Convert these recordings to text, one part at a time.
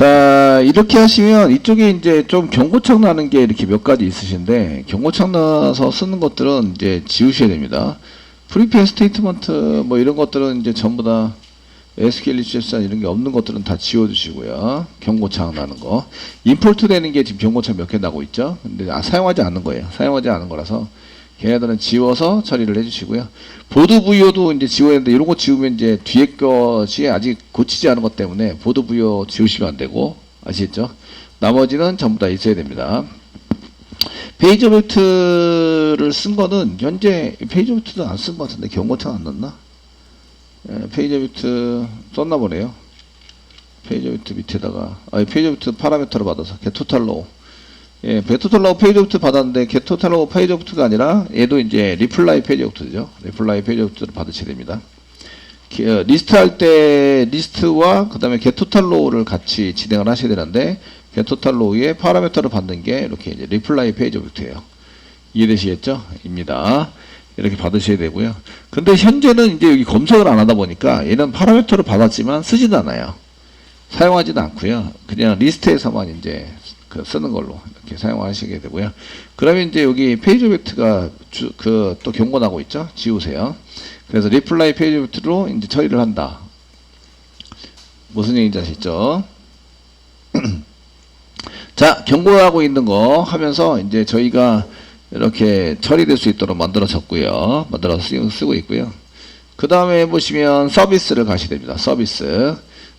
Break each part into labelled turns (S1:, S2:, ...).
S1: 자, 이렇게 하시면 이쪽에 이제 좀 경고창 나는 게 이렇게 몇 가지 있으신데, 경고창 나서 쓰는 것들은 이제 지우셔야 됩니다. 프리페어 스테이트먼트 뭐 이런 것들은 이제 전부 다 SQL 리셋 이런 게 없는 것들은 다 지워주시고요. 경고창 나는 거. 임포트 되는 게 지금 경고창 몇 개 나고 있죠. 근데 사용하지 않는 거예요. 사용하지 않은 거라서 걔네들은 지워서 처리를 해주시고요. 보드 부여도 이제 지워야 되는데 이런 거 지우면 이제 뒤에 것이 아직 고치지 않은 것 때문에 보드 부여 지우시면 안 되고 아시겠죠? 나머지는 전부 다 있어야 됩니다. 페이지 오브젝트를 쓴 거는 현재 페이지 오브젝트도 안 쓴 것 같은데 경고창 안 넣나? 예, 페이지 오브젝트 썼나 보네요. 페이지 오브젝트 밑에다가 페이지 오브젝트 파라미터로 받아서 getTotal로 예, getTotal로 페이지 오브젝트 받았는데 getTotal로 페이지 오브젝트가 아니라 얘도 이제 reply 페이지 오브젝트죠. reply 페이지 오브젝트를 받으셔야 됩니다. 리스트 할 때 리스트와 그 다음에 getTotal로를 같이 진행을 하셔야 되는데 getTotal로의 파라미터를 받는 게 이렇게 이제 reply 페이지 오브젝트예요. 이해되시겠죠? 입니다. 이렇게 받으셔야 되고요. 근데 현재는 이제 여기 검색을 안 하다 보니까 얘는 파라미터를 받았지만 쓰지도 않아요. 사용하지도 않고요. 그냥 리스트에서만 이제 쓰는 걸로 이렇게 사용하시게 되고요. 그러면 이제 여기 페이지 오브젝트가 또 경고 나고 있죠. 지우세요. 그래서 리플라이 페이지 오브젝트로 이제 처리를 한다. 무슨 얘기인지 아시죠? 자, 경고하고 있는 거 하면서 이제 저희가 이렇게 처리될 수 있도록 만들어졌고요. 만들어서 쓰고 있고요. 그 다음에 보시면 서비스를 가시게 됩니다.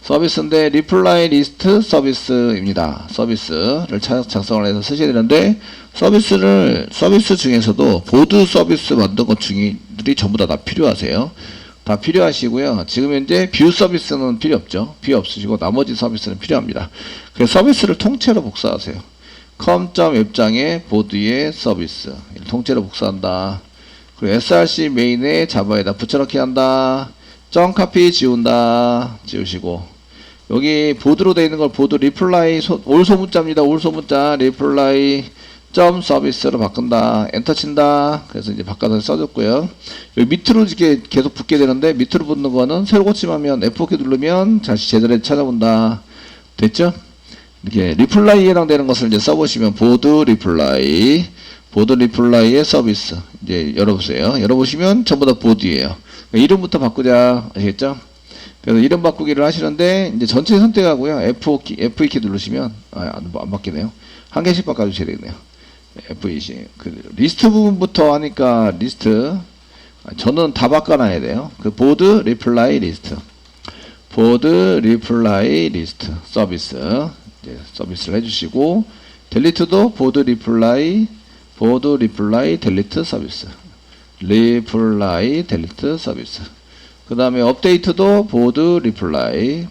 S1: 서비스인데 리플라이 리스트 서비스입니다. 서비스를 작성을 해서 쓰셔야 되는데 서비스 중에서도 보드 서비스 만든 것 중들이 전부 다 필요하세요. 다 필요하시고요. 지금 현재 뷰 서비스는 필요 없죠. 뷰 없으시고 나머지 서비스는 필요합니다. 그래서 서비스를 통째로 복사하세요. com.웹장에 보드의 서비스 통째로 복사한다. 그리고 src 메인에 자바에다 붙여넣기 한다. 점카피 지운다. 지우시고 여기 보드로 되어 있는 걸 보드 리플라이 올 소문자입니다. 올 소문자 리플라이 점 서비스로 바꾼다. 엔터 친다. 그래서 이제 바꿔서 써줬고요. 여기 밑으로 이렇게 계속 붙게 되는데 밑으로 붙는 거는 새로 고침하면 F4키 누르면 다시 제대로 찾아본다. 됐죠? 이렇게 리플라이에 해당되는 것을 이제 써보시면 보드 리플라이의 서비스 이제 열어보세요. 열어보시면 전부 다 보드예요. 그러니까 이름부터 바꾸자. 아시겠죠? 그래서 이름 바꾸기를 하시는데 이제 전체 선택하고요. F2키 누르시면 안 바뀌네요. 한 개씩 바꿔주셔야 되겠네요. F2키 리스트 부분부터 하니까 리스트 저는 다 바꿔놔야 돼요. 그 보드 리플라이 리스트 서비스 서비스를 해주시고 델리트도 보드 리플라이 델리트 서비스 델리트 서비스 그 다음에 업데이트도 보드 리플라이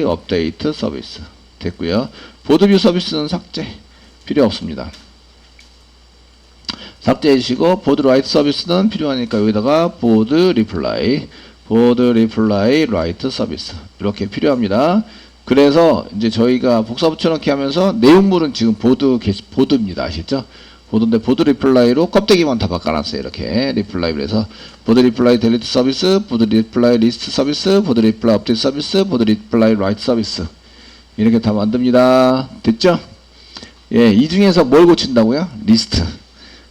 S1: 업데이트 서비스 됐고요. 보드뷰 서비스는 삭제 필요 없습니다. 삭제해 주시고 보드 라이트 서비스는 필요하니까 여기다가 보드 리플라이 라이트 서비스 이렇게 필요합니다. 그래서 이제 저희가 복사 붙여넣기 하면서 내용물은 지금 보드입니다. 아시죠? 보드인데 보드 리플라이로 껍데기만 다 바꿔놨어요. 이렇게 리플라이를 해서 보드 리플라이 델리트 서비스, 보드 리플라이 리스트 서비스, 보드 리플라이 업데이트 서비스, 보드 리플라이 라이트 서비스 이렇게 다 만듭니다. 됐죠? 예, 이 중에서 뭘 고친다고요? 리스트.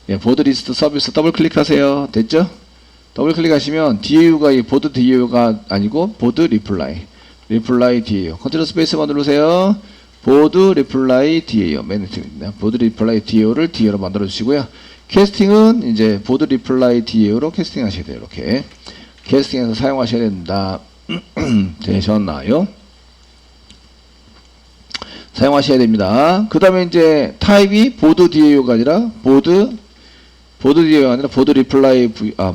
S1: 예, 보드 리스트 서비스 더블 클릭하세요. 됐죠? 더블 클릭하시면 DAU가 이 보드 DAU가 아니고 보드 리플라이 DAU 컨트롤 스페이스만 누르세요. 보드 리플라이 DAU 맨 밑입니다. 보드 리플라이 DAU를 DAU로 만들어 주시고요. 캐스팅은 이제 보드 리플라이 DAU로 캐스팅 하셔야 돼요. 이렇게 캐스팅해서 사용하셔야 됩니다. 되셨나요? 사용하셔야 됩니다. 그 다음에 이제 타입이 보드 DAU가 아니라 보드 DAU가 아니라 보드 리플라이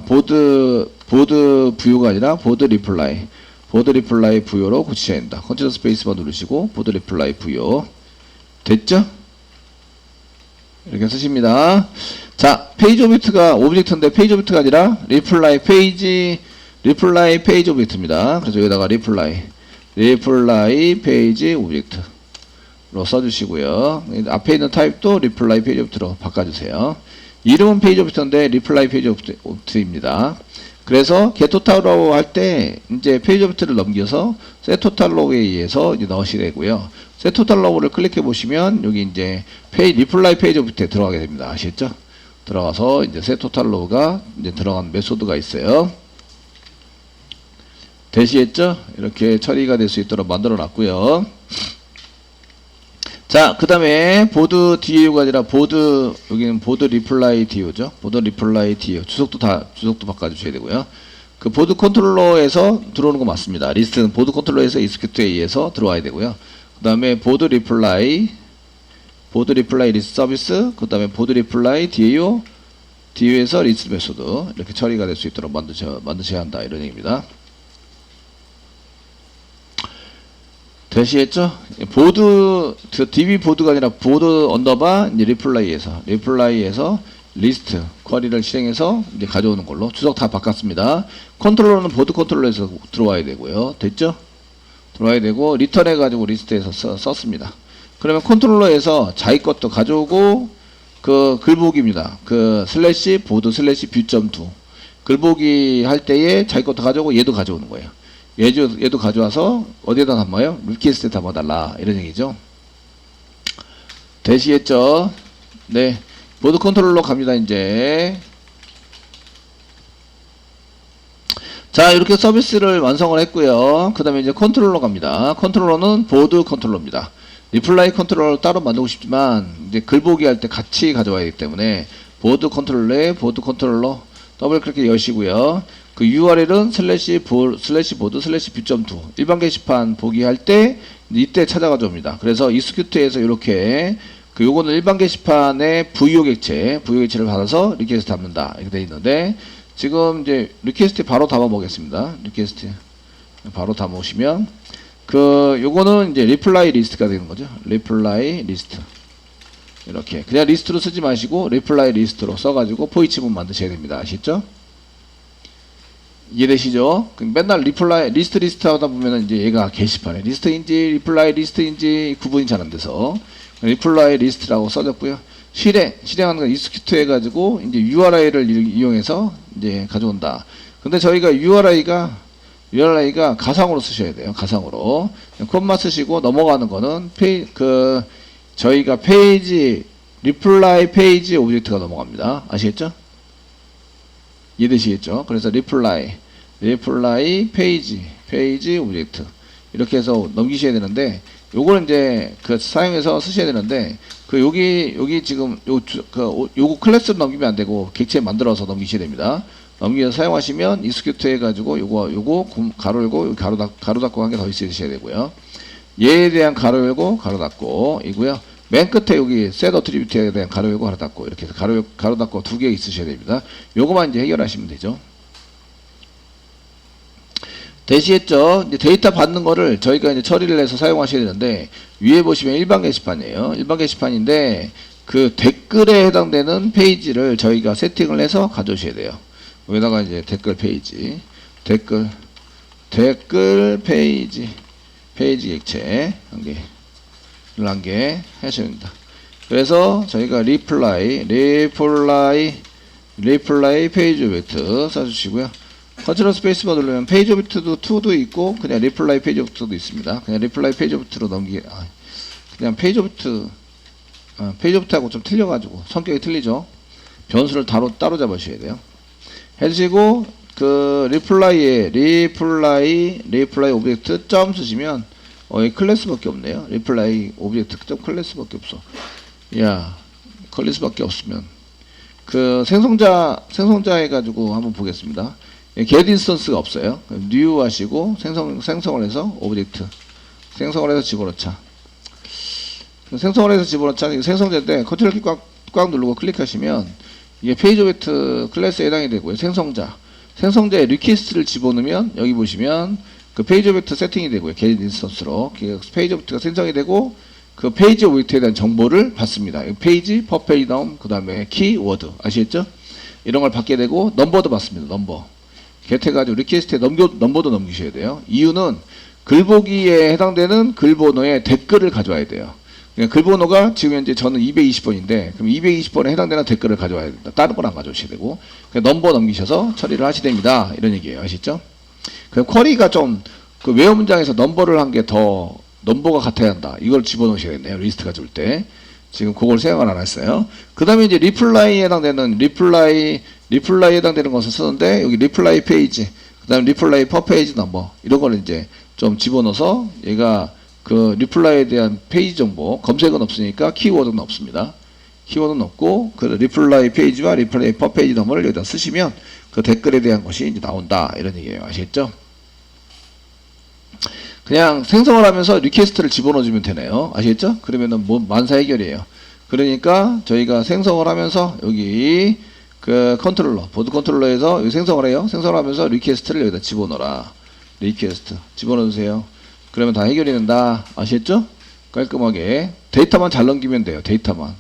S1: 보드 VU가 아니라 보드 리플라이 VU로 고치셔야 된다. 컨트롤 스페이스만 누르시고 보드 리플라이 VU 됐죠? 이렇게 쓰십니다. 자, 페이지 오브젝트인데 페이지 오브젝트가 아니라 리플라이 페이지 오브젝트입니다. 그래서 여기다가 리플라이 페이지 오브젝트로 써주시고요. 앞에 있는 타입도 리플라이 페이지 오브젝트로 바꿔주세요. 이름은 페이지 오브젝트인데 리플라이 페이지 오브젝트입니다. 그래서 getTotalRow 할 때 이제 페이지 오브젝트를 넘겨서 setTotalRow에 의해서 이제 넣으시게 되고요. setTotalRow를 클릭해 보시면 여기 이제 reply 페이지 오브젝트에 들어가게 됩니다. 아시겠죠? 들어가서 이제 setTotalRow가 이제 들어간 메소드가 있어요. 되시겠죠? 이렇게 처리가 될 수 있도록 만들어 놨고요. 자, 그 다음에 보드 DAU가 아니라 보드, 여기는 보드 리플라이 DAU죠. 보드 리플라이 DAU. 주석도 바꿔주셔야 되고요. 그 보드 컨트롤러에서 들어오는 거 맞습니다. 리스트는 보드 컨트롤러에서 execute에 의해서 들어와야 되고요. 그 다음에 보드 리플라이 리스트 서비스, 그 다음에 보드 리플라이 DAU에서 리스트 메소드. 이렇게 처리가 될 수 있도록 만드셔야 한다. 이런 얘기입니다. 되시겠죠? 보드, DB 보드가 아니라 보드 언더바 이제 리플라이에서 리스트 쿼리를 실행해서 이제 가져오는 걸로 주석 다 바꿨습니다. 컨트롤러는 보드 컨트롤러에서 들어와야 되고요. 됐죠? 들어와야 되고 리턴 해가지고 리스트에서 썼습니다. 그러면 컨트롤러에서 자기 것도 가져오고 그 글보기입니다. 그 슬래시 보드 슬래시 뷰.2 글보기 할 때에 자기 것도 가져오고 얘도 가져오는 거예요. 얘도 가져와서 어디에다 담아요? 리퀘스트에 담아달라 이런 얘기죠. 되시겠죠? 네, 보드 컨트롤러 갑니다. 이제 자, 이렇게 서비스를 완성을 했고요. 그 다음에 이제 컨트롤러 갑니다. 컨트롤러는 보드 컨트롤러입니다. 리플라이 컨트롤러 따로 만들고 싶지만 이제 글보기 할 때 같이 가져와야 되기 때문에 보드 컨트롤러에 보드 컨트롤러 더블 클릭 여시고요. 그 URL은 슬래시 보드 슬래시 뷰.2 일반 게시판 보기 할 때 이때 찾아가져 옵니다. 그래서 execute에서 이렇게 그 요거는 일반 게시판의 부요 객체를 받아서 리퀘스트 담는다 이렇게 돼 있는데 지금 이제 리퀘스트 바로 담아 보겠습니다. 리퀘스트 바로 담아 오시면 그 요거는 이제 리플라이 리스트가 되는 거죠. 리플라이 리스트 이렇게 그냥 리스트로 쓰지 마시고 리플라이 리스트로 써가지고 포이치문 만드셔야 됩니다. 아시죠? 이해되시죠? 맨날 리플라이 리스트 하다 보면은 이제 얘가 게시판에 리스트인지 리플라이 리스트인지 구분이 잘 안 돼서 리플라이 리스트라고 써졌고요. 실행하는 건 execute 해가지고 이제 URI를 이용해서 이제 가져온다. 근데 저희가 URI가 가상으로 쓰셔야 돼요. 가상으로 콤마 쓰시고 넘어가는 거는 저희가 리플라이 페이지 오브젝트가 넘어갑니다. 아시겠죠? 이해되시겠죠? 그래서 리플라이 페이지 오브젝트 이렇게 해서 넘기셔야 되는데 요거는 이제 그 사용해서 쓰셔야 되는데 그 여기 지금 요거 클래스로 넘기면 안 되고 객체 만들어서 넘기셔야 됩니다. 넘겨서 사용하시면 execute 해가지고 요거 가로 열고 가로 닫고 한 개 더 있으셔야 되고요. 얘에 대한 가로 열고 가로 닫고 이고요. 맨 끝에 여기 set attribute에 대한 가로 열고 가로 닫고 이렇게 해서 가로 닫고 두 개 있으셔야 됩니다. 요거만 이제 해결하시면 되죠. 되시겠죠? 이제 데이터 받는 거를 저희가 이제 처리를 해서 사용하셔야 되는데 위에 보시면 일반 게시판이에요. 일반 게시판인데 그 댓글에 해당되는 페이지를 저희가 세팅을 해서 가져오셔야 돼요. 여기다가 이제 댓글 페이지 페이지 객체 한 개 하셔야 됩니다. 그래서 저희가 리플라이 페이지 오브젝트 써주시고요. 컨트롤 스페이스바 누르면 페이지 오브젝트도 2도 있고 그냥 리플라이 페이지 오브젝트도 있습니다. 그냥 리플라이 페이지 오브젝트로 그냥 페이지 오브젝트하고 좀 틀려가지고 성격이 틀리죠. 변수를 따로 잡으셔야 돼요. 해주시고 그 리플라이 오브젝트 점 쓰시면 이 클래스밖에 없네요. 리플라이 오브젝트 점 클래스밖에 없어. 야, 클래스밖에 없으면 그 생성자 해가지고 한번 보겠습니다. get 인스턴스가 없어요. new 하시고 생성을 해서 오브젝트 생성을 해서 집어넣자. 생성자인데 컨트롤 키 꽉 누르고 클릭하시면 이게 페이지 오브젝트 클래스에 해당이 되고요. 생성자의 리퀘스트를 집어넣으면 여기 보시면 그 페이지 오브젝트 세팅이 되고요. get 인스턴스로 페이지 오브젝트가 생성이 되고 그 페이지 오브젝트에 대한 정보를 받습니다. 페이지, 퍼페이지 나옴, 그 다음에 키워드 아시겠죠? 이런 걸 받게 되고 넘버도 받습니다. 넘버 get 해가지고 리퀘스트에 넘버도 넘기셔야 돼요. 이유는 글보기에 해당되는 글번호에 댓글을 가져와야 돼요. 그러니까 글번호가 지금 현재 저는 220번인데 그럼 220번에 해당되는 댓글을 가져와야 된다. 다른 건 안 가져오셔야 되고 그냥 넘버 넘기셔서 처리를 하셔야 됩니다. 이런 얘기예요. 아시죠? 그럼 쿼리가 좀 그 외어 문장에서 넘버를 한 게 더 넘버가 같아야 한다. 이걸 집어넣으셔야겠네요. 리스트 가져올 때. 지금 그걸 생각을 안 했어요. 그 다음에 이제 리플라이에 해당되는 리플라이에 해당되는 것을 쓰는데 여기 리플라이 페이지 그 다음에 리플라이 퍼 페이지 넘버 이런 거를 이제 좀 집어넣어서 얘가 그 리플라이에 대한 페이지 정보 검색은 없으니까 키워드는 없습니다. 키워드는 없고 그 리플라이 페이지와 리플라이 퍼 페이지 넘버를 여기다 쓰시면 그 댓글에 대한 것이 이제 나온다 이런 얘기예요. 아시겠죠? 그냥 생성을 하면서 리퀘스트를 집어넣어주면 되네요. 아시겠죠? 그러면은 뭐 만사 해결이에요. 그러니까 저희가 생성을 하면서 여기 그 컨트롤러 보드 컨트롤러에서 여기 생성을 해요. 생성을 하면서 리퀘스트를 여기다 집어넣어라. 리퀘스트 집어넣으세요. 그러면 다 해결이 된다. 아시겠죠? 깔끔하게 데이터만 잘 넘기면 돼요. 데이터만.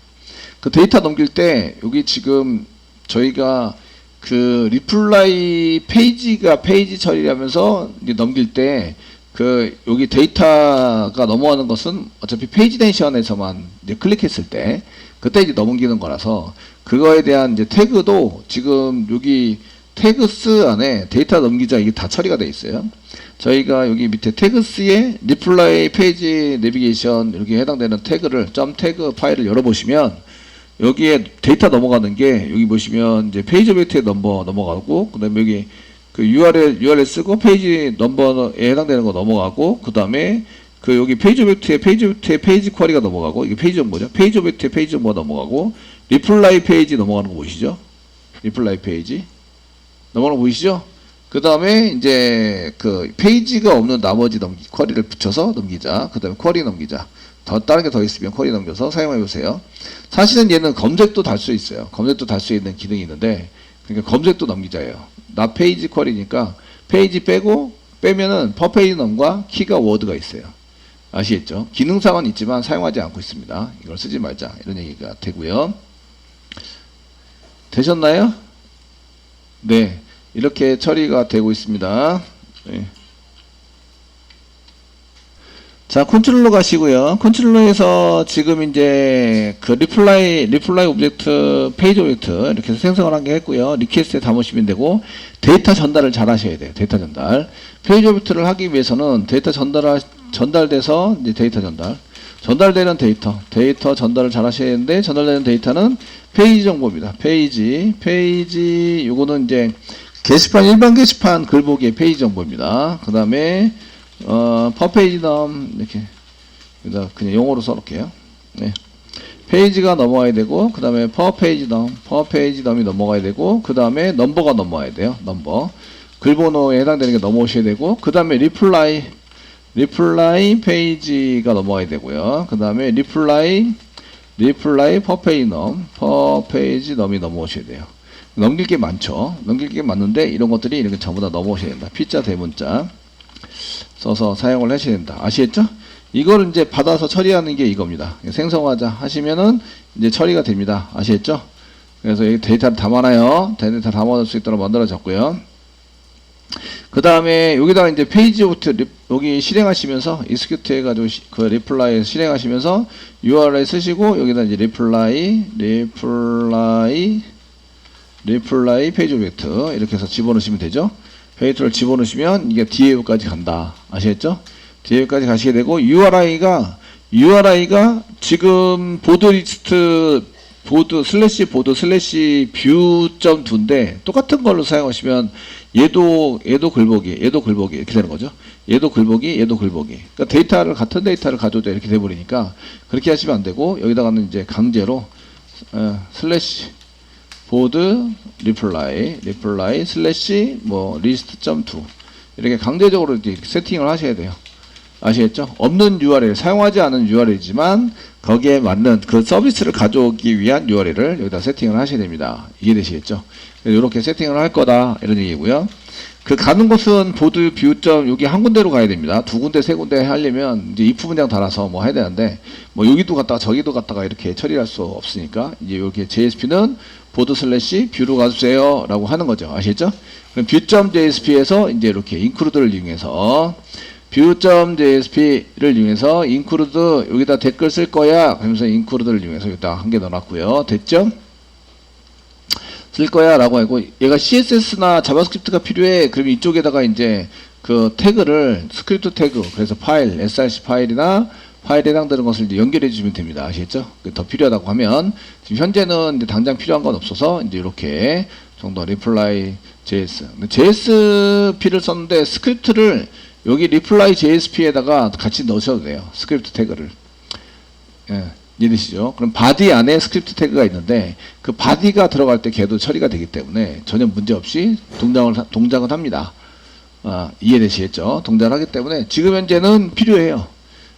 S1: 그 데이터 넘길 때 여기 지금 저희가 그 리플라이 페이지가 페이지 처리하면서 이제 넘길 때 그 여기 데이터가 넘어가는 것은 어차피 페이지 댄션에서만 이제 클릭했을 때 그때 이제 넘기는 거라서 그거에 대한 이제 태그도 지금 여기 태그스 안에 데이터 넘기자 이게 다 처리가 돼 있어요. 저희가 여기 밑에 태그스에 리플라이 페이지 내비게이션 이렇게 해당되는 태그를 점 태그 파일을 열어보시면 여기에 데이터 넘어가는 게 여기 보시면 이제 페이지 오브젝트에 넘어가고 그다음에 여기 그 URL 쓰고 페이지 넘버에 해당되는 거 넘어가고 그 다음에 그 여기 페이지 오브젝트에 페이지 쿼리가 넘어가고 이게 페이지 정보죠. 페이지 오브젝트에 페이지 정보가 넘어가고 리플라이 페이지 넘어가는 거 보이시죠? 리플라이 페이지 넘어가는 거 보이시죠? 그 다음에 이제 그 페이지가 없는 나머지 쿼리를 붙여서 넘기자. 그 다음에 쿼리 넘기자. 더 다른 게 더 있으면 쿼리 넘겨서 사용해 보세요. 사실은 얘는 검색도 달 수 있어요. 검색도 달 수 있는 기능이 있는데 그러니까 검색도 넘기자예요. 나 페이지 쿼리니까 페이지 빼면은 퍼 페이지 넘과 키가 워드가 있어요. 아시겠죠? 기능사만 있지만 사용하지 않고 있습니다. 이걸 쓰지 말자 이런 얘기가 되고요. 되셨나요? 네, 이렇게 처리가 되고 있습니다. 네. 자, 컨트롤러 가시고요. 컨트롤러에서 지금 이제 그 리플라이 오브젝트, 페이지 오브젝트 이렇게 해서 생성을 한 게 했고요. 리퀘스트에 담으시면 되고 데이터 전달을 잘 하셔야 돼요. 데이터 전달. 페이지 오브젝트를 하기 위해서는 데이터 전달돼서 이제 데이터 전달되는 데이터 전달을 잘 하셔야 되는데 전달되는 데이터는 페이지 정보입니다. 페이지 요거는 이제 게시판 일반 게시판 글보기의 페이지 정보입니다. 그 다음에 퍼 페이지 넘 이렇게 여기다 그냥 영어로 써놓을게요. 네. 페이지가 넘어가야 되고 그 다음에 퍼 페이지 넘이 넘어가야 되고 그 다음에 넘버가 넘어가야 돼요. 넘버 글번호에 해당되는 게 넘어오셔야 되고 그 다음에 리플라이 페이지가 넘어가야 되고요. 그 다음에 리플라이 퍼 페이지 넘이 넘어오셔야 돼요. 넘길 게 많죠. 넘길 게 많은데 이런 것들이 이렇게 전부 다 넘어오셔야 된다. P자 대문자 써서 사용을 하셔야 된다. 아시겠죠? 이거를 이제 받아서 처리하는 게 이겁니다. 생성하자 하시면은 이제 처리가 됩니다. 아시겠죠? 그래서 여기 데이터를 담아놔요. 데이터 담아놓을 수 있도록 만들어졌고요. 그 다음에 여기다가 이제 페이지 오브젝트 여기 실행하시면서 execute 해가지고 그 리플라이 실행하시면서 URL 쓰시고 여기다 이제 리플라이 페이지 오브젝트 이렇게 해서 집어넣으시면 되죠. 페이지를 집어넣으시면 이게 DAU까지 간다. 아시겠죠? DAU까지 가시게 되고 URI가 지금 보드 슬래시 뷰.2인데 똑같은 걸로 사용하시면 얘도 글보기 이렇게 되는 거죠. 얘도 글보기. 그러니까 같은 데이터를 가져오자 이렇게 돼버리니까 그렇게 하시면 안 되고 여기다가는 이제 강제로 슬래시 보드 리플라이 슬래시 뭐 리스트.2 이렇게 강제적으로 이제 세팅을 하셔야 돼요. 아시겠죠? 없는 URL, 사용하지 않은 URL이지만 거기에 맞는 그 서비스를 가져오기 위한 URL을 여기다 세팅을 하셔야 됩니다. 이해되시겠죠? 이렇게 세팅을 할 거다 이런 얘기고요. 그 가는 곳은 보드 뷰. 여기 한 군데로 가야 됩니다. 두 군데 세 군데 하려면 이제 if 문장 달아서 뭐 해야 되는데 뭐 여기도 갔다가 저기도 갔다가 이렇게 처리할 수 없으니까 이제 이렇게 JSP는 보드 슬래시 뷰로 가주세요 라고 하는 거죠. 아시겠죠? 그럼 뷰.jsp에서 이제 이렇게 include를 이용해서 view.jsp를 이용해서 include 여기다 댓글 쓸 거야. 그러면서 include를 이용해서 여기다 한 개 넣어놨고요. 됐죠? 쓸 거야 라고 하고, 얘가 CSS나 자바스크립트가 필요해. 그러면 이쪽에다가 이제 그 태그를 스크립트 태그, 그래서 파일, src 파일이나 파일에 해당되는 것을 이제 연결해 주시면 됩니다. 아시겠죠? 더 필요하다고 하면, 지금 현재는 이제 당장 필요한 건 없어서 이제 이렇게 정도 reply js. JSP를 썼는데 스크립트를 여기 reply JSP에다가 같이 넣으셔도 돼요. 스크립트 태그를. 예, 이해되시죠? 그럼 body 안에 스크립트 태그가 있는데 그 body가 들어갈 때 걔도 처리가 되기 때문에 전혀 문제 없이 동작을 합니다. 이해되시겠죠? 동작을 하기 때문에 지금 현재는 필요해요.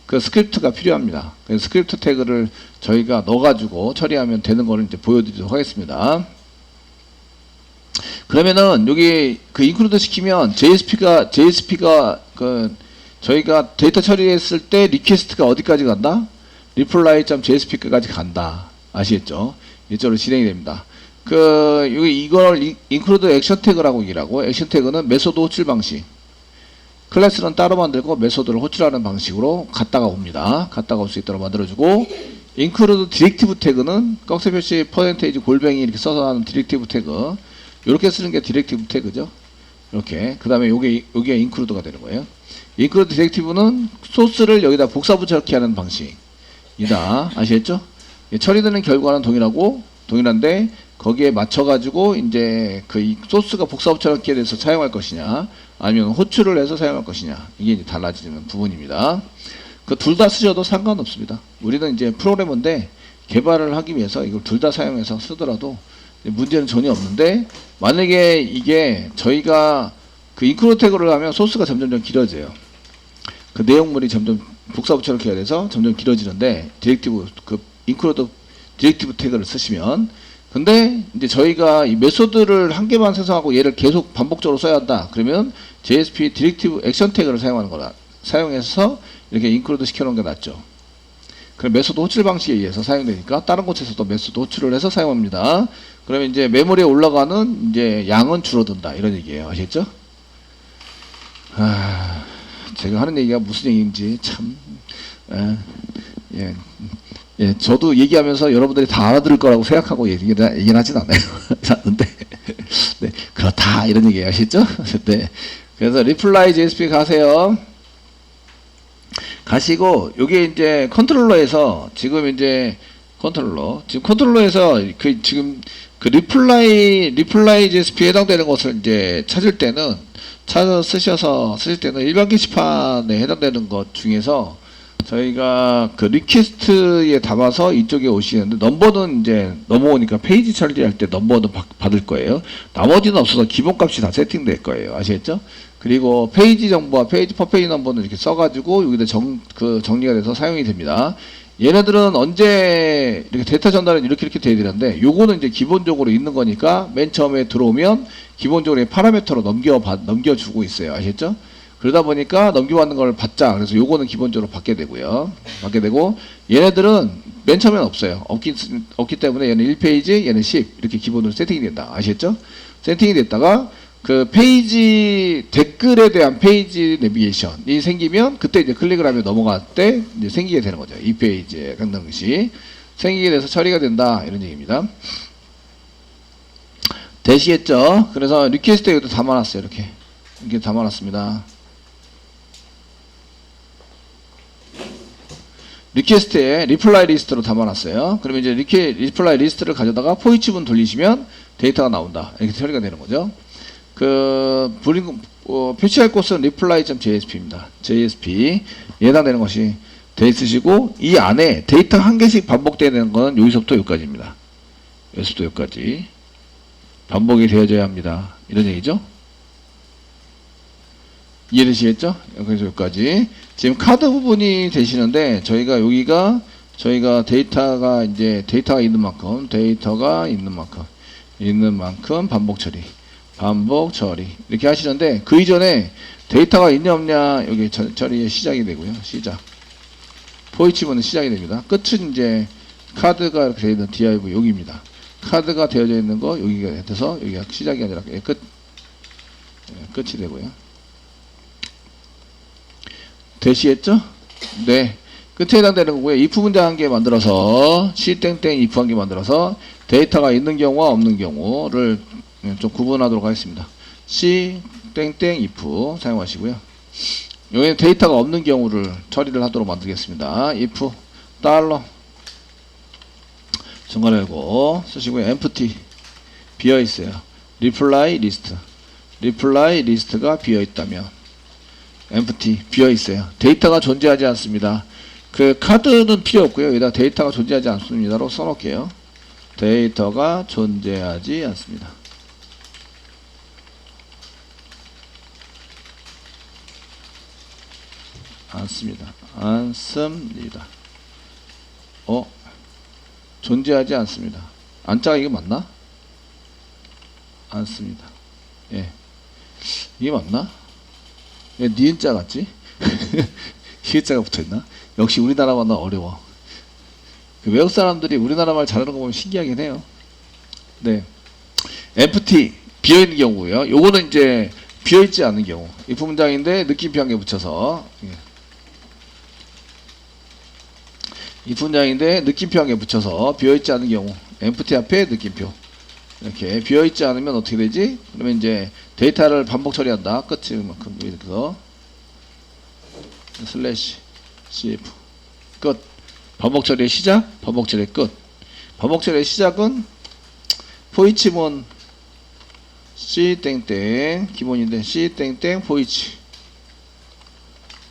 S1: 그 스크립트가 필요합니다. 그래서 스크립트 태그를 저희가 넣어가지고 처리하면 되는 거를 이제 보여드리도록 하겠습니다. 그러면은 여기 그 include 시키면 JSP가 그 저희가 데이터 처리했을 때 리퀘스트가 어디까지 간다? reply.jsp까지 간다. 아시겠죠? 이쪽으로 진행이 됩니다. 그 여기 이걸 include 액션 태그라고 얘기하고, 액션 태그는 메소드 호출 방식. 클래스는 따로 만들고 메소드를 호출하는 방식으로 갔다가 옵니다. 갔다가 올 수 있도록 만들어주고, include 디렉티브 태그는 꺽쇠 표시 퍼센테이지 골뱅이 이렇게 써서 하는 디렉티브 태그. 이렇게 쓰는 게 디렉티브 태그죠. 이렇게. 그 다음에 여기가 include가 되는 거예요. include 디렉티브는 소스를 여기다 복사 붙여넣기 하는 방식이다. 아시겠죠? 처리되는 결과는 동일한데 거기에 맞춰가지고 이제 그 소스가 복사 붙여넣기에 대해서 사용할 것이냐, 아니면 호출을 해서 사용할 것이냐, 이게 이제 달라지는 부분입니다. 그 둘 다 쓰셔도 상관없습니다. 우리는 이제 프로그래머인데 개발을 하기 위해서 이걸 둘 다 사용해서 쓰더라도 문제는 전혀 없는데, 만약에 이게 저희가 그 include 태그를 하면 소스가 점점 길어져요. 그 내용물이 점점 복사 붙여넣기 해야 돼서 점점 길어지는데, include 디렉티브 태그를 쓰시면, 근데 이제 저희가 이 메소드를 한 개만 생성하고 얘를 계속 반복적으로 써야 한다. 그러면 JSP 디렉티브 액션 태그를 사용해서 이렇게 include 시켜놓은 게 낫죠. 그럼 메소드 호출 방식에 의해서 사용되니까 다른 곳에서도 메소드 호출을 해서 사용합니다. 그러면 이제 메모리에 올라가는 이제 양은 줄어든다, 이런 얘기예요. 아시겠죠? 제가 하는 얘기가 무슨 얘기인지 참, 저도 얘기하면서 여러분들이 다 알아들을 거라고 생각하고 얘기는 하진 않아요. 네, 그렇다, 이런 얘기 아시죠? 네. 그래서 reply JSP 가세요. 가시고, 요게 이제 컨트롤러에서 지금 컨트롤러에서 지금 그 reply JSP에 해당되는 것을 이제 쓰실 때는 일반 게시판에 해당되는 것 중에서 저희가 그 리퀘스트에 담아서 이쪽에 오시는데, 넘버는 이제 넘어오니까 페이지 처리할 때 넘버는 받을 거예요. 나머지는 없어서 기본값이 다 세팅될 거예요. 아시겠죠? 그리고 페이지 정보와 퍼페이지 넘버는 이렇게 써가지고 여기다 정리가 돼서 사용이 됩니다. 얘네들은 언제 이렇게 데이터 전달은 이렇게 돼야 되는데, 요거는 이제 기본적으로 있는 거니까 맨 처음에 들어오면 기본적으로 파라미터로 넘겨주고 있어요. 아시겠죠? 그러다 보니까 넘겨받는 걸 받자. 그래서 요거는 기본적으로 받게 되고요. 받게 되고, 얘네들은 맨 처음에는 없어요. 없기 때문에 얘는 1페이지, 얘는 10. 이렇게 기본으로 세팅이 된다. 아시겠죠? 세팅이 됐다가, 그 페이지, 댓글에 대한 페이지 내비게이션이 생기면, 그때 이제 클릭을 하면 넘어갈 때 이제 생기게 되는 거죠. 이 페이지에 간다는 것이 생기게 돼서 처리가 된다. 이런 얘기입니다. 되시겠죠? 그래서 리퀘스트에 여기도 담아놨어요. 이렇게 담아놨습니다. 리퀘스트에 리플라이 리스트로 담아놨어요. 그러면 이제 리플라이 리스트를 가져다가 포이치문 돌리시면 데이터가 나온다. 이렇게 처리가 되는 거죠. 표시할 곳은 reply.jsp입니다. JSP 해당되는 것이 돼 있으시고, 이 안에 데이터 한 개씩 반복되는 건 여기서부터 여기까지입니다. 여기서부터 여기까지 반복이 되어져야 합니다. 이런 얘기죠. 이해되시겠죠? 여기서 여기까지. 지금 카드 부분이 되시는데, 저희가 데이터가 있는 만큼 반복 처리 이렇게 하시는데, 그 이전에 데이터가 있냐 없냐 여기 처리의 시작이 되고요. 포이치문은 시작이 됩니다. 끝은 이제 카드가 이렇게 되어 있는 div 여기입니다. 카드가 되어져 있는 거 여기가 돼서 여기가 시작이 아니라 끝이 되고요. 대시했죠? 네. 끝에 해당되는 거고요. if 문장 한 개 만들어서 c 땡땡 if 한 개 만들어서 데이터가 있는 경우와 없는 경우를 좀 구분하도록 하겠습니다. c 땡땡 if 사용하시고요. 여기는 데이터가 없는 경우를 처리를 하도록 만들겠습니다. if 달러 중괄호 열고 쓰시고요. empty 비어 있어요. reply list reply list가 비어 있다면 empty 비어 있어요. 데이터가 존재하지 않습니다. 그 카드는 필요 없고요. 여기다 데이터가 존재하지 않습니다로 써놓을게요. 데이터가 존재하지 않습니다. 않습니다. 존재하지 않습니다. 안자가 이게 맞나? 않습니다. 예. 이게 맞나? 왜 니은자 같지? 히읗자가 붙어있나? 역시 우리나라만 어려워. 그 외국 사람들이 우리나라 말 잘하는 거 보면 신기하긴 해요. 네. empty, 비어있는 경우고요. 요거는 이제 비어있지 않은 경우. if 문장인데 느낌표 한 개 붙여서. 예. if 문장인데 느낌표 한 개 붙여서 비어있지 않은 경우. empty 앞에 느낌표. 이렇게 비어있지 않으면 어떻게 되지? 그러면 이제 데이터를 반복 처리한다. 끝이만큼 이렇게 슬래시 cf 끝. 반복 처리의 시작, 반복 처리의 끝. 반복 처리의 시작은 포이치문 c 땡땡 기본인데 c 땡땡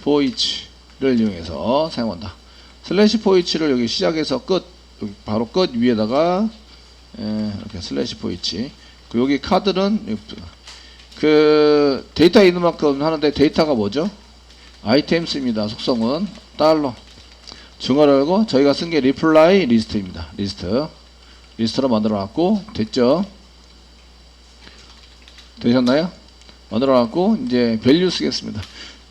S1: 포이치를 이용해서 사용한다. 슬래시 포이치를 여기 시작해서 끝, 여기 바로 끝 위에다가 이렇게 슬래시 포이치. 여기 카드는 그 데이터 있는 만큼 하는데 데이터가 뭐죠? 아이템스입니다. 속성은 달러 중괄호 열고 저희가 쓴 게 reply 리스트입니다. 리스트로 만들어 놨고 됐죠? 되셨나요? 만들어 놨고 이제 value 쓰겠습니다.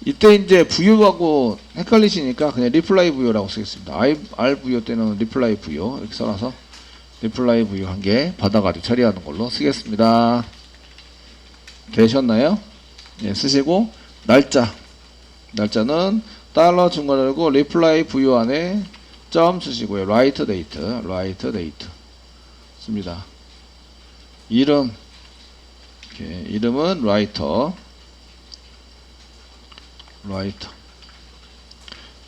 S1: 이때 이제 부유하고 헷갈리시니까 그냥 reply 부유라고 쓰겠습니다. r 부유 때는 reply 부유 이렇게 써놔서 reply 부유 한 개 받아가지고 처리하는 걸로 쓰겠습니다. 되셨나요? 예, 쓰시고 날짜는 달러 중괄호 열고 reply 부유 안에 점 쓰시고요. write date 씁니다. 이름 이름은 writer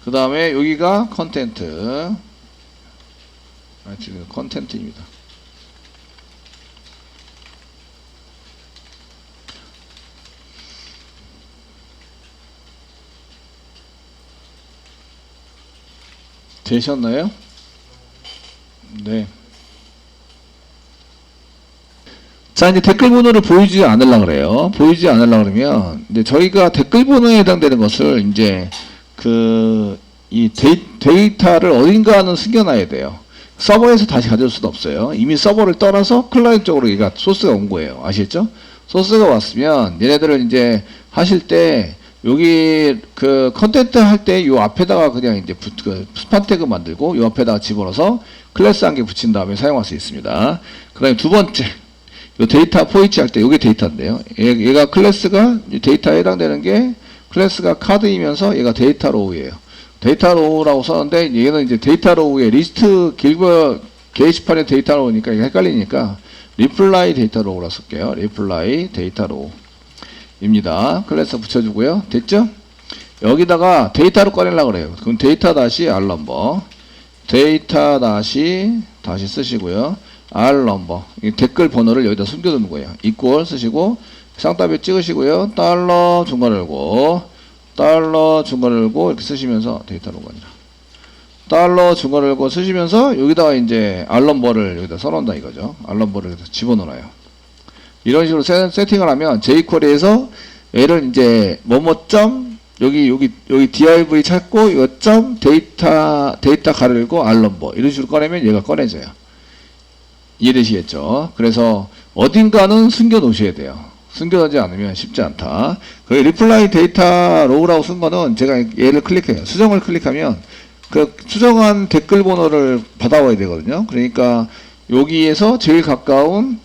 S1: 그 다음에 여기가 컨텐트입니다. 되셨나요? 네. 자, 이제 댓글 번호를 보이지 않으려고 그래요. 보이지 않으려고 그러면, 이제 저희가 댓글 번호에 해당되는 것을 이제 이 데이터를 어딘가는 숨겨놔야 돼요. 서버에서 다시 가져올 수도 없어요. 이미 서버를 떠나서 클라이언트 쪽으로 얘가 소스가 온 거예요. 아시겠죠? 소스가 왔으면 얘네들을 이제 하실 때 여기 그 컨텐트 할 때 요 앞에다가 그냥 이제 스판 태그 만들고 요 앞에다가 집어넣어서 클래스 한 개 붙인 다음에 사용할 수 있습니다. 그 다음에 두 번째 요 데이터 포이치 할 때 요게 데이터인데요. 얘가 클래스가 데이터에 해당되는 게 클래스가 카드이면서 얘가 데이터 로우예요. 데이터 로우라고 썼는데 얘는 이제 데이터 로우의 리스트 길고 게시판의 데이터 로우니까 이게 헷갈리니까 리플라이 데이터 로우라고 쓸게요. 리플라이 데이터 로우 입니다. 클래스 붙여주고요. 됐죠? 여기다가 데이터로 꺼내려고 그래요. 그럼 데이터 다시 R 넘버 데이터 다시 쓰시고요. R 넘버 댓글 번호를 여기다 숨겨두는 거예요. 이퀄 쓰시고 쌍따비 찍으시고요. 달러 중괄호 열고 이렇게 쓰시면서 데이터로가 아니라 달러 중괄호 열고 쓰시면서 여기다가 이제 R 넘버를 여기다 써놓는다 이거죠. R 넘버를 여기다 집어넣어요. 이런 식으로 세팅을 하면 jQuery에서 얘를 이제 뭐뭐점 여기 div 찾고 이거 점 데이터 가르고 R 넘버 이런 식으로 꺼내면 얘가 꺼내져요. 이해되시겠죠? 그래서 어딘가는 숨겨 놓으셔야 돼요. 숨겨놓지 않으면 쉽지 않다. 그 reply data row라고 쓴 거는 제가 얘를 클릭해요. 수정을 클릭하면 그 수정한 댓글 번호를 받아와야 되거든요. 그러니까 여기에서 제일 가까운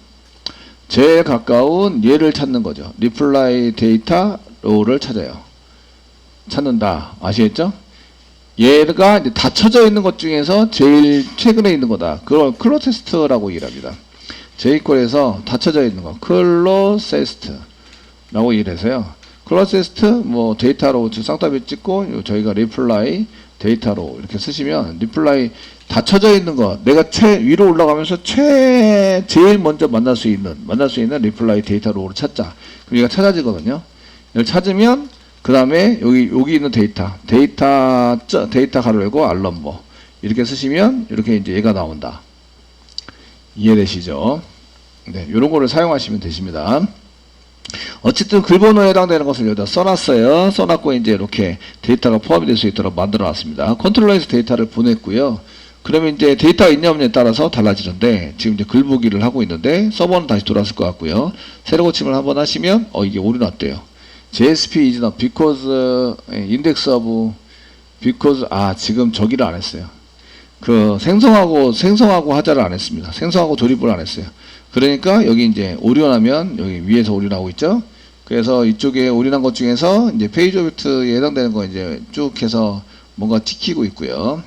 S1: 얘를 찾는 거죠. reply data row를 찾아요. 찾는다. 아시겠죠? 얘가 이제 닫혀져 있는 것 중에서 제일 최근에 있는 거다. 그걸 클로세스트라고 얘기를 합니다. J꼴에서 닫혀져 있는 거. 클로세스트라고 얘기를 해서요. 클로세스트, 뭐, 데이터로 쌍따비 찍고, 저희가 리플라이, 데이터로 이렇게 쓰시면, 리플라이 닫혀져 있는 거, 내가 위로 올라가면서 제일 먼저 만날 수 있는 리플라이 데이터로를 찾자. 그럼 얘가 찾아지거든요. 이걸 찾으면, 그 다음에 여기 있는 데이터 가로 열고 알럼버 이렇게 쓰시면 이렇게 이제 얘가 나온다. 이해되시죠? 네, 요런 거를 사용하시면 되십니다. 어쨌든 글번호에 해당되는 것을 여기다 써놨어요. 써놨고 이제 이렇게 데이터가 포함이 될 수 있도록 만들어 놨습니다. 컨트롤러에서 데이터를 보냈고요. 그러면 이제 데이터가 있냐 없냐에 따라서 달라지는데 지금 이제 글 보기를 하고 있는데 서버는 다시 돌아왔을 것 같고요. 새로 고침을 한번 하시면 이게 오류 났대요. JSP is not because index of because 지금 저기를 안 했어요. 그 생성하고 하자를 안 했습니다. 생성하고 조립을 안 했어요. 그러니까 여기 이제 오류나면 여기 위에서 오류 나오고 있죠. 그래서 이쪽에 오류 난 것 중에서 이제 페이지 오브젝트에 해당되는 거 이제 쭉 해서 뭔가 찍히고 있고요.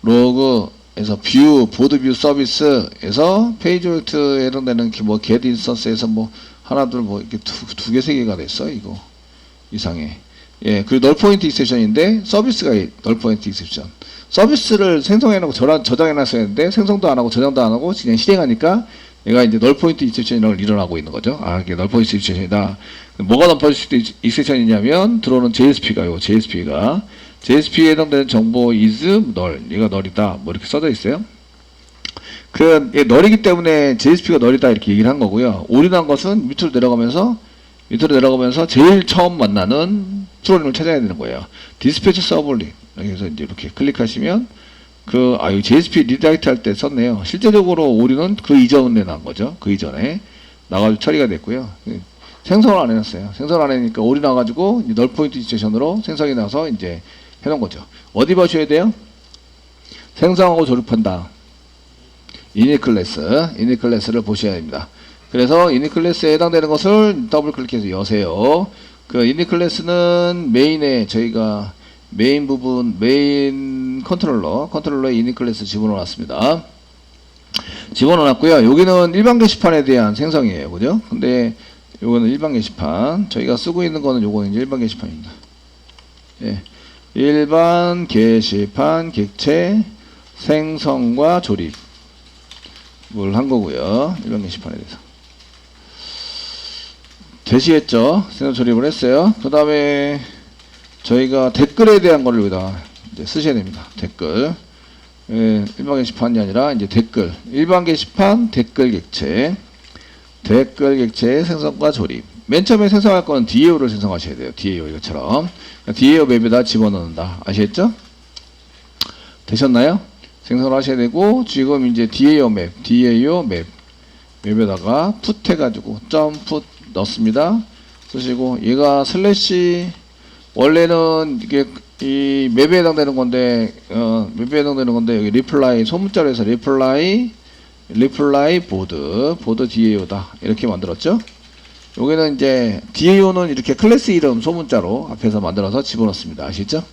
S1: 로그에서 뷰 보드 뷰 서비스에서 페이지 오브젝트에 해당되는 뭐 get instance에서 뭐 하나 둘 뭐 이렇게 두 개 세 개가 됐어 이거 이상해. 예, 그리고 널 포인트 익셉션인데 서비스가 널 포인트 익셉션. 서비스를 생성해놓고 저장해놨어야 했는데 생성도 안 하고 저장도 안 하고 그냥 실행하니까 얘가 이제 널 포인트 익셉션이라고 일어나고 있는 거죠. 이게 널 포인트 익셉션이다. 뭐가 널 포인트 익셉션이냐면 들어오는 JSP가요. JSP에 해당되는 정보 is null. 얘가 널이다. 뭐 이렇게 써져 있어요. 널이기 때문에 JSP가 널이다 이렇게 얘기를 한 거고요. 오류난 것은 밑으로 내려가면서 제일 처음 만나는 프로그램을 찾아야 되는 거예요. 디스패치 서블릿. 여기서 이제 이렇게 클릭하시면 여기 JSP 리다이렉트 할 때 썼네요. 실제적으로 오류는 그 이전에 난 거죠. 그 이전에 나가지고 처리가 됐고요. 생성을 안 해놨어요. 생성을 안 해니까 오류 나가지고 널 포인트 시츄에이션으로 생성이 나서 이제 해놓은 거죠. 어디 보셔야 돼요? 생성하고 조립한다. 이닛 클래스를 보셔야 됩니다. 그래서 이닛 클래스에 해당되는 것을 더블 클릭해서 여세요. 그 이닛 클래스는 메인에 저희가 메인 컨트롤러에 이닛 클래스 집어넣어놨습니다. 집어넣어놨고요. 여기는 일반 게시판에 대한 생성이에요. 그죠? 근데 요거는 일반 게시판. 저희가 쓰고 있는 거는 요거는 이제 일반 게시판입니다. 예. 일반 게시판 객체 생성과 조립. 뭘 한 거고요. 일반 게시판에 대해서. 되시겠죠? 생성 조립을 했어요. 그 다음에 저희가 댓글에 대한 거를 여기다 이제 쓰셔야 됩니다. 댓글. 예, 일반 게시판이 아니라 이제 댓글. 일반 게시판 댓글 객체. 댓글 객체의 생성과 조립. 맨 처음에 생성할 거는 DAO를 생성하셔야 돼요. DAO 이것처럼. DAO 맵에다 집어넣는다. 아시겠죠? 되셨나요? 생성을 하셔야 되고, 지금 이제 DAO 맵에다가 put 해가지고, .put 넣습니다. 쓰시고, 얘가 슬래시, 원래는 이게 이 맵에 해당되는 건데, 여기 reply, 소문자로 해서 reply 보드 DAO다. 이렇게 만들었죠? 여기는 이제, DAO는 이렇게 클래스 이름 소문자로 앞에서 만들어서 집어넣습니다. 아시죠?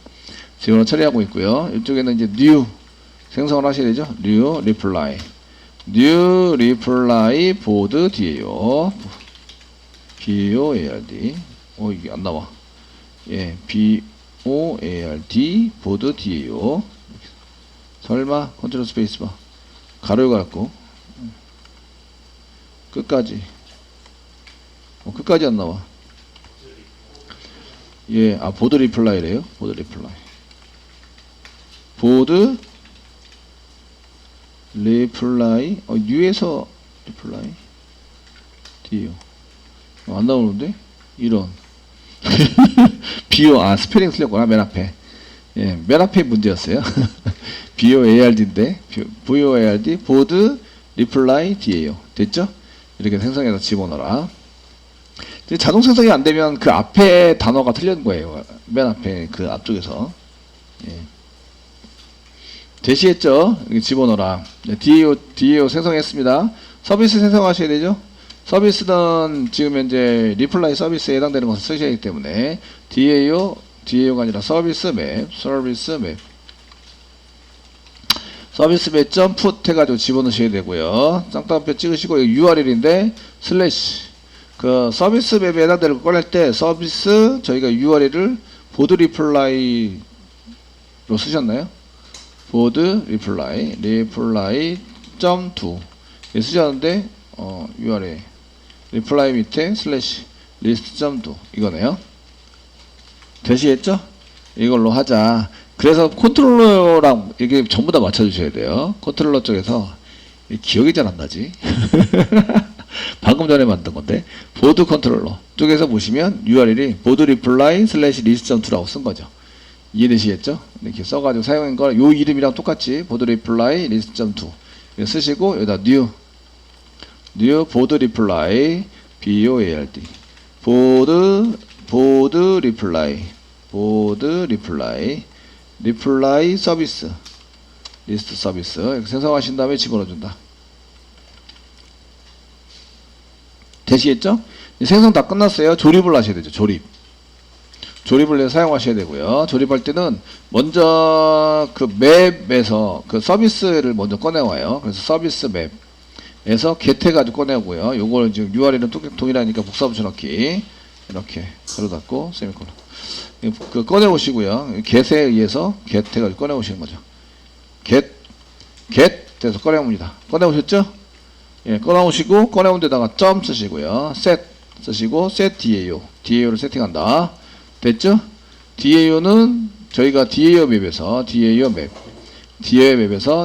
S1: 집어넣어 처리하고 있고요. 이쪽에는 이제 new, 생성을 하셔야 되죠. new reply 보드 DAO BOARD 이게 안 나와. 예, BOARD 보드 DAO. 설마 컨트롤 스페이스바 가로 열고 끝까지 끝까지 안 나와. 예, 보드 리플라이래요. 보드 리플라이 뉴에서 리플라이 DAO 안 나오는데 이런 BO 스페링 틀렸구나. 맨 앞에. 예, 맨 앞에 문제였어요. BOARD인데 BOARD 보드 리플라이 DAO 됐죠? 이렇게 생성해서 집어넣어라. 자동 생성이 안 되면 그 앞에 단어가 틀린 거예요. 맨 앞에 그 앞쪽에서. 예. 되시겠죠? 이렇게 집어넣어라. 네, DAO 생성했습니다. 서비스 생성하셔야 되죠? 서비스는 지금 현재 리플라이 서비스에 해당되는 것을 쓰셔야 하기 때문에 DAO DAO가 아니라 서비스 맵, 서비스 맵 put 해가지고 집어넣으셔야 되고요. 쌍따옴표 찍으시고 여기 URL인데 슬래시 그 서비스 맵에 해당되는 거 꺼낼 때 서비스 저희가 URL을 보드 리플라이로 쓰셨나요? 보드 리플라이 .to 쓰셨는데 URL 리플라이 밑에 슬래시 리스트 .to 이거네요. 되시겠죠? 이걸로 하자. 그래서 컨트롤러랑 이게 전부 다 맞춰주셔야 돼요. 컨트롤러 쪽에서 기억이 잘 안 나지. 방금 전에 만든 건데 보드 컨트롤러 쪽에서 보시면 URL이 보드 리플라이 슬래시 리스트 .to라고 쓴 거죠. 이해되시겠죠? 이렇게 써가지고 사용한 거 요 이름이랑 똑같이 보드 리플라이 리스트 .to 쓰시고 여기다 new 보드 리플라이 BOARD 보드 리플라이 서비스 리스트 서비스 이렇게 생성하신 다음에 집어넣어준다. 되시겠죠? 생성 다 끝났어요. 조립을 하셔야 되죠. 조립을 해서 사용하셔야 되고요. 조립할 때는 먼저 그 맵에서 그 서비스를 먼저 꺼내와요. 그래서 서비스 맵에서 get 해가지고 꺼내고요. 요걸 지금 URL은 동일하니까 복사 붙여넣기 이렇게 가로 닫고 세미콜론 그 꺼내오시고요. get에 의해서 get 해가지고 꺼내오시는 거죠. get 돼서 꺼내옵니다. 꺼내오셨죠? 예, 꺼내오시고 꺼내온 데다가 점 쓰시고요. set 쓰시고 set DAO를 세팅한다. 됐죠? DAO는 저희가 DAO 맵에서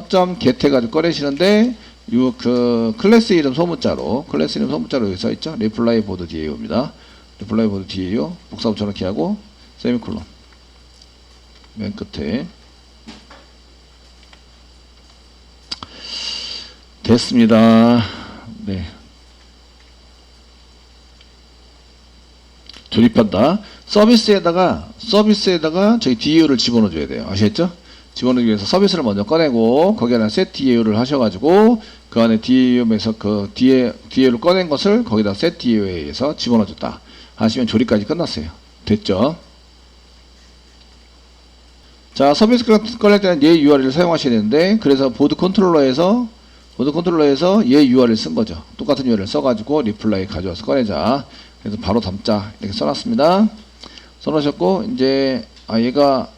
S1: 점 get 해가지고 꺼내시는데 요 그 클래스 이름 소문자로 여기 써 있죠? reply board DAO입니다. reply board DAO 복사 붙여넣기 하고 세미콜론 맨 끝에 됐습니다. 네. 조립한다. 서비스에다가 저희 DAO를 집어넣어 줘야 돼요. 아시겠죠? 집어넣기 위해서 서비스를 먼저 꺼내고 거기에 set DAO를 하셔가지고 그 안에 DAO에서 그 DAO를 꺼낸 것을 거기다 set DAO에 의해서 집어넣어 줬다 하시면 조립까지 끝났어요. 됐죠? 자, 서비스 꺼낼 때는 얘 URL을 사용하셔야 되는데 그래서 보드 컨트롤러에서 얘 URL 쓴 거죠. 똑같은 URL 써가지고 리플라이 가져와서 꺼내자. 그래서 바로 담자 이렇게 써놨습니다. 써놓으셨고 이제 얘가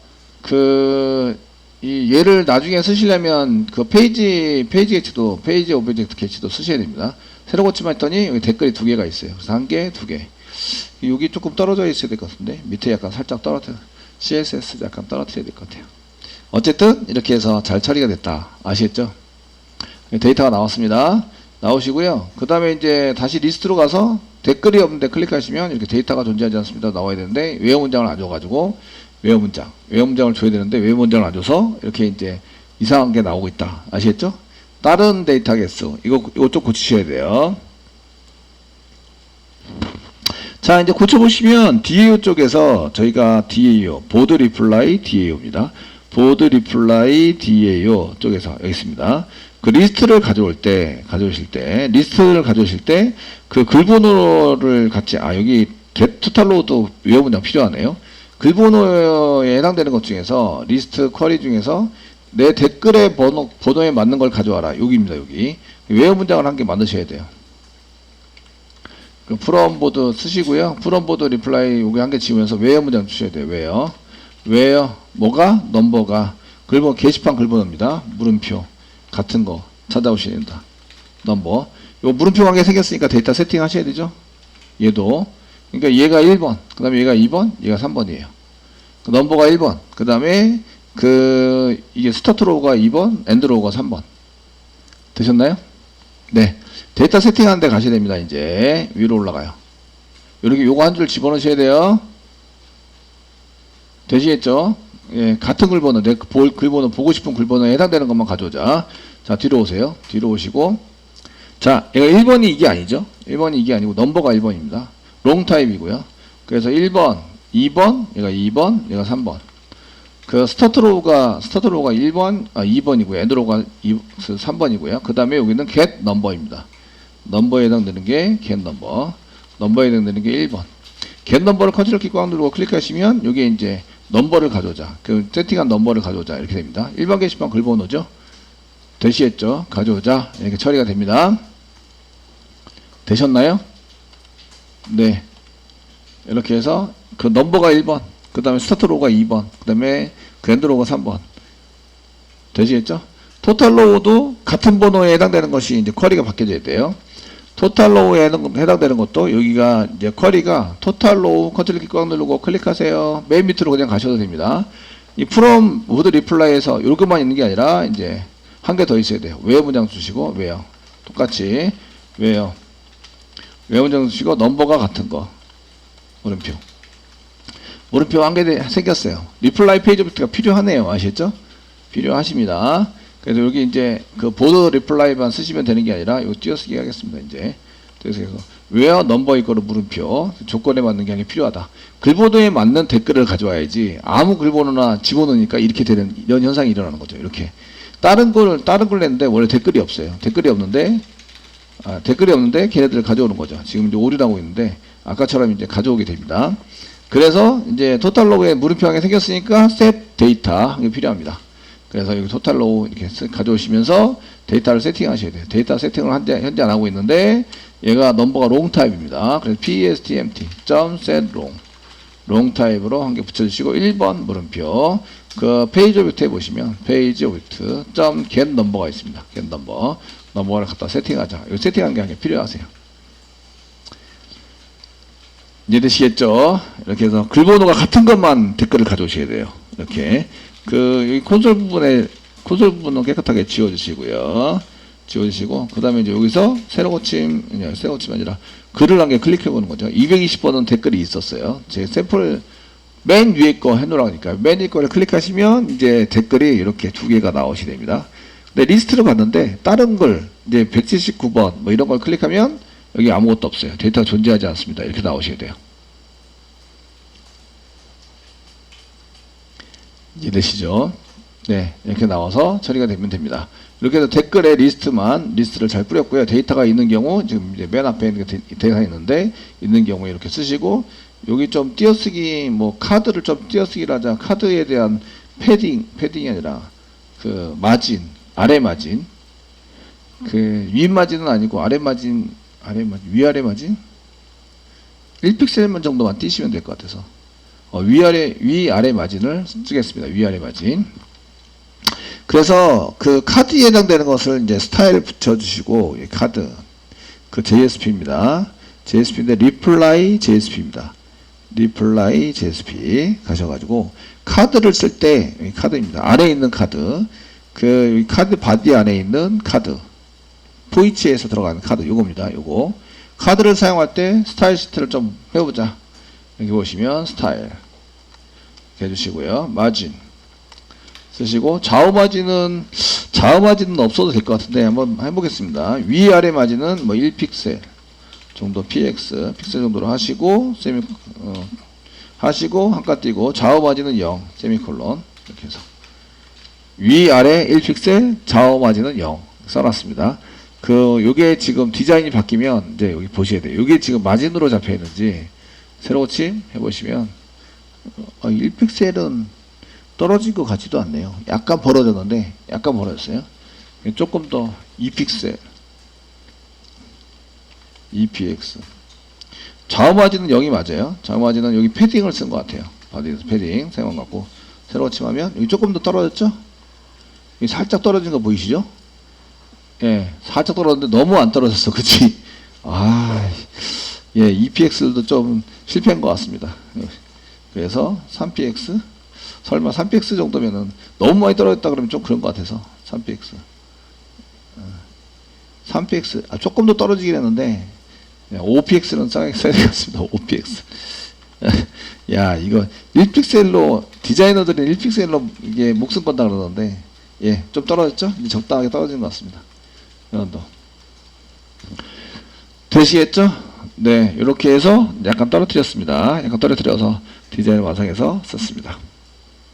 S1: 얘를 나중에 쓰시려면 그 페이지 오브젝트 개치도 쓰셔야 됩니다. 새로 고치만 했더니 여기 댓글이 2개가 있어요. 그래서 1개, 2개. 여기 조금 떨어져 있어야 될 것 같은데 밑에 약간 살짝 CSS 약간 떨어뜨려야 될 것 같아요. 어쨌든 이렇게 해서 잘 처리가 됐다. 아시겠죠? 데이터가 나왔습니다. 나오시고요. 그 다음에 이제 다시 리스트로 가서 댓글이 없는데 클릭하시면 이렇게 데이터가 존재하지 않습니다. 나와야 되는데 외어 문장을 안 줘가지고 외어 문장을 줘야 되는데 외어 문장을 안 줘서 이렇게 이제 이상한 게 나오고 있다. 아시겠죠? 다른 데이터 개수 이거 좀 고치셔야 돼요. 자, 이제 고쳐보시면 DAO 쪽에서 저희가 DAO 보드 리플라이 DAO입니다. 보드 리플라이 DAO 쪽에서 여기 있습니다. 그 리스트를 가져오실 때 그 글번호를 같이 여기 get total로도 외어 문장 필요하네요. 글번호에 해당되는 것 중에서 리스트 쿼리 중에서 내 댓글의 번호에 맞는 걸 가져와라. 여기입니다. 여기 외어 문장을 한 개 만드셔야 돼요. 그 from 보드 쓰시고요. from 보드 리플라이 여기 한 개 지우면서 외어 문장 주셔야 돼요. 외어 뭐가 넘버가 글번호 게시판 글번호입니다. 물음표 같은 거 찾아오셔야 된다. 넘버 요 물음표 관계 생겼으니까 데이터 세팅 하셔야 되죠. 얘도 그러니까 얘가 1번 그 다음에 얘가 2번 얘가 3번이에요. 그 넘버가 1번 그 다음에 이게 스타트 로우가 2번 엔드 로우가 3번 되셨나요? 네. 데이터 세팅하는 데 가셔야 됩니다. 이제 위로 올라가요. 이렇게 요거 한 줄 집어넣으셔야 돼요. 되시겠죠? 예, 같은 글번호 글번호 보고 싶은 글번호에 해당되는 것만 가져오자. 자, 뒤로 오세요. 뒤로 오시고 자, 얘가 1번이 이게 아니죠. 1번이 이게 아니고 넘버가 1번입니다. 롱 타입이고요. 그래서 1번, 2번, 얘가 2번, 얘가 3번. 그 스타트 로우가 2번이고요. 엔드 로우가 3번이고요. 그 다음에 여기는 get 넘버입니다. 넘버에 해당되는 게 get 넘버에 해당되는 게 1번. get 넘버를 컨트롤 키 꽉 누르고 클릭하시면 여기에 이제 넘버를 가져오자. 그 세팅한 넘버를 가져오자. 이렇게 됩니다. 일반 게시판 글번호죠. 되시겠죠? 가져오자. 이렇게 처리가 됩니다. 되셨나요? 네. 이렇게 해서 그 넘버가 1번, 그 다음에 스타트 로우가 2번, 그 다음에 그랜드 로우가 3번. 되시겠죠? 토탈 로우도 같은 번호에 해당되는 것이 이제 쿼리가 바뀌어져야 돼요. 토탈 로우에 해당되는 것도 여기가 이제 쿼리가 토탈 로우 컨트롤 키 꽉 누르고 클릭하세요. 맨 밑으로 그냥 가셔도 됩니다. 이 from would reply에서 요것만 있는 게 아니라 이제 한 개 더 있어야 돼요. where 문장 주시고 where 똑같이 where 문장 주시고 넘버가 같은 거 물음표 한 개 생겼어요. 리플라이 페이지 오브젝트가 필요하네요. 아시겠죠? 필요하십니다. 그래서 여기 이제 그 보드 리플라이만 쓰시면 되는 게 아니라 이거 띄어쓰기 하겠습니다. 이제 그래서 where 넘버 이거로 물음표 조건에 맞는 게 필요하다. 글보드에 맞는 댓글을 가져와야지 아무 글번호나 집어넣으니까 이렇게 되는 이런 현상이 일어나는 거죠. 이렇게 다른 걸 냈는데 원래 댓글이 없어요. 댓글이 없는데 걔네들을 가져오는 거죠. 지금 이제 오류를 하고 있는데 아까처럼 이제 가져오게 됩니다. 그래서 이제 토탈 로그에 물음표 한 개 생겼으니까 set 데이터 이게 필요합니다. 그래서 여기 토탈 로우 이렇게 가져오시면서 데이터를 세팅하셔야 돼요. 데이터 세팅을 현재 안 하고 있는데 얘가 넘버가 롱 타입입니다. 그래서 pstmt.set 롱 타입으로 한 개 붙여주시고 1번 물음표 그 페이지 오브젝트에 보시면 페이지 오브젝트 .get 넘버가 있습니다. get 넘버를 갖다 세팅하자. 이 세팅한 게 한 개 필요하세요. 이해되시겠죠? 이렇게 해서 글번호가 같은 것만 댓글을 가져오셔야 돼요. 이렇게 여기 콘솔 부분은 깨끗하게 지워주시고요. 그 다음에 이제 여기서 새로 고침 아니라 글을 한 개 클릭해 보는 거죠. 220번은 댓글이 있었어요. 제 샘플 맨 위에 거 해놓으라니까 맨 위에 거를 클릭하시면 이제 댓글이 이렇게 두 개가 나오시게 됩니다. 근데 리스트를 봤는데 다른 걸 이제 179번 뭐 이런 걸 클릭하면 여기 아무것도 없어요. 데이터가 존재하지 않습니다. 이렇게 나오셔야 돼요. 이해되시죠? 네, 이렇게 나와서 처리가 되면 됩니다. 이렇게 해서 댓글의 리스트를 잘 뿌렸고요. 데이터가 있는 경우, 지금 이제 맨 앞에 데이터가 있는데, 있는 경우에 이렇게 쓰시고, 여기 좀 띄어쓰기, 카드를 좀 띄어쓰기를 하자. 카드에 대한 패딩이 아니라, 마진, 아래 마진, 위 마진은 아니고, 아래 마진, 위아래 마진? 1픽셀만 정도만 띄시면 될 것 같아서. 위아래 마진을 쓰겠습니다. 위아래 마진. 그래서 그 카드에 해당되는 것을 이제 스타일 붙여주시고, 카드, JSP입니다. JSP인데, reply JSP입니다. reply JSP 가셔가지고, 카드를 쓸 때, 카드입니다. 아래에 있는 카드, 카드 바디 안에 있는 카드, 포이치에서 들어가는 카드, 요겁니다. 요거. 카드를 사용할 때 스타일 시트를 좀 해보자. 여기 보시면 스타일 이렇게 해주시고요. 마진 쓰시고 좌우 마진은 없어도 될 것 같은데 한번 해보겠습니다. 위아래 마진은 1픽셀 정도 픽셀 정도로 하시고 하시고 한가 띄고 좌우 마진은 0 세미콜론 이렇게 해서 위아래 1픽셀 좌우 마진은 0 써놨습니다. 요게 지금 디자인이 바뀌면 이제 여기 보셔야 돼요. 요게 지금 마진으로 잡혀 있는지 새로 고침 해보시면 1픽셀은 떨어진 것 같지도 않네요. 약간 벌어졌는데 약간 벌어졌어요. 조금 더 2픽셀 2px 좌우 마진은 0이 맞아요. 좌우 마진은 여기 패딩을 쓴 것 같아요. 바디에서 패딩 사용한 것 같고 새로 고침하면 여기 조금 더 떨어졌죠? 여기 살짝 떨어진 거 보이시죠? 예, 살짝 떨어졌는데 너무 안 떨어졌어. 그치? 예, EPX도 좀 실패한 것 같습니다. 그래서 3px 설마 3px 정도면은 너무 많이 떨어졌다 그러면 좀 그런 것 같아서 3px 조금 더 떨어지긴 했는데 5px는 써야 되겠습니다. 5px 야 이거 1픽셀로 디자이너들은 1픽셀로 이게 목숨 건다 그러던데 예, 좀 떨어졌죠? 이제 적당하게 떨어진 것 같습니다. 이런도 되시겠죠? 네, 이렇게 해서 약간 떨어뜨렸습니다. 약간 떨어뜨려서 디자인을 완성해서 썼습니다.